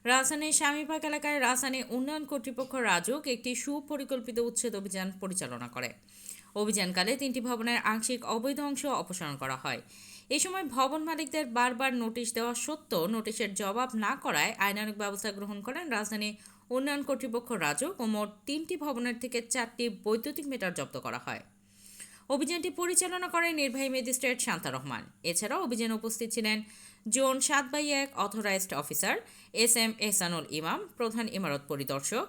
রাজধানীর স্বামীবাগ এলাকায় রাজধানী উন্নয়ন কর্তৃপক্ষ রাজুক একটি সুপরিকল্পিত উচ্ছেদ অভিযান পরিচালনা করে। অভিযানকালে 3টি ভবনের আংশিক অবৈধ অংশ অপসারণ করা হয়। এ সময় ভবন মালিকদের বারবার নোটিশ দেওয়া সত্ত্বেও নোটিশের জবাব না করায় আইনানুগ ব্যবস্থা গ্রহণ করেন রাজধানী উন্নয়ন কর্তৃপক্ষ রাজুক ও মোট 3টি ভবনের থেকে 4টি বৈদ্যুতিক মিটার জব্দ করা হয়। অভিযানটি পরিচালনা করেন নির্বাহী ম্যাজিস্ট্রেট শান্তা রহমান। এছাড়াও অভিযানে উপস্থিত ছিলেন zone 7/1 authorised officer S Ehsanul ইমাম, প্রধান ইমারত পরিদর্শক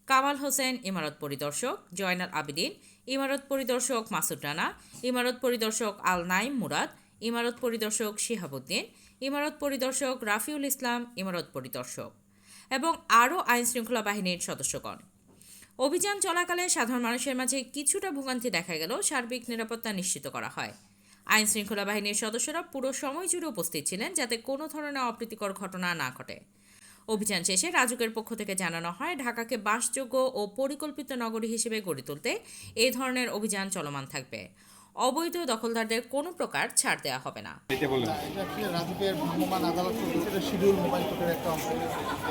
কামাল হোসেন, ইমারত পরিদর্শক জয়নাল আবিদিন, ইমারত পরিদর্শক মাসুদ রানা, ইমারত পরিদর্শক আল নাইম মুরাদ, ইমারত পরিদর্শক শিহাবুদ্দিন, ইমারত পরিদর্শক রাফিউল ইসলাম, ইমারত পরিদর্শক এবং আরও আইনশৃঙ্খলা বাহিনীর সদস্যগণ। অভিযান চলাকালে সাধারণ মানুষের মাঝে কিছুটা ভোগান্তি দেখা গেলেও সার্বিক নিরাপত্তা নিশ্চিত করা হয়। আইন শৃঙ্খলা বাহিনীর সদস্যরা পুরো সময় জুড়ে উপস্থিত ছিলেন যাতে কোনো ধরনের অপ্রীতিকর ঘটনা না ঘটে। অভিযান শেষে রাজুকের পক্ষ থেকে জানানো হয়, ঢাকাকে বাসযোগ্য ও পরিকল্পিত নগরী হিসেবে গড়ে তুলতে এই ধরনের অভিযান চলমান থাকবে। অবৈধ দখলদারদের কোনো প্রকার ছাড় দেওয়া হবে না। রাজুকের ভ্রাম্যমাণ আদালত শিডিউল মোবাইল কোর্টের একটা অংশ।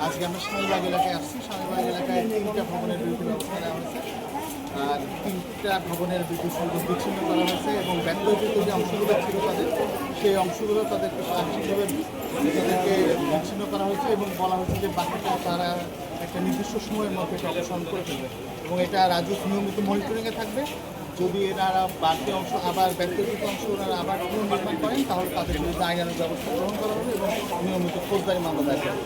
আজকে আমরা স্বামীবাগ এলাকায় আসছি। স্বামীবাগ এলাকায় 3টা ভবনের বিরুদ্ধে ব্যবস্থা নেওয়া হয়েছে। আর 3টা ভবনের বিদ্যুৎ সংযোগ বিচ্ছিন্ন করা হয়েছে এবং ব্যক্তিগত যে অংশগুলো ছিল তাদের সেই অংশগুলো তাদেরকে আংশিকভাবে তাদেরকে বিচ্ছিন্ন করা হয়েছে এবং বলা হয়েছে যে বাকিটা তারা একটা নির্দিষ্ট সময়ের মধ্যে এটা অপসারণ করে ফেলবে এবং এটা রাজুক নিয়মিত মনিটরিংয়ে থাকবে। যদি এনারা বাড়তি অংশ আবার ব্যক্তিগত অংশ ওনারা আবার পুনর্নির্মাণ করেন তাহলে তাদের বিরুদ্ধে আইনানুগ ব্যবস্থা গ্রহণ করা হবে এবং নিয়মিত ফৌজদারি মামলা দায়ের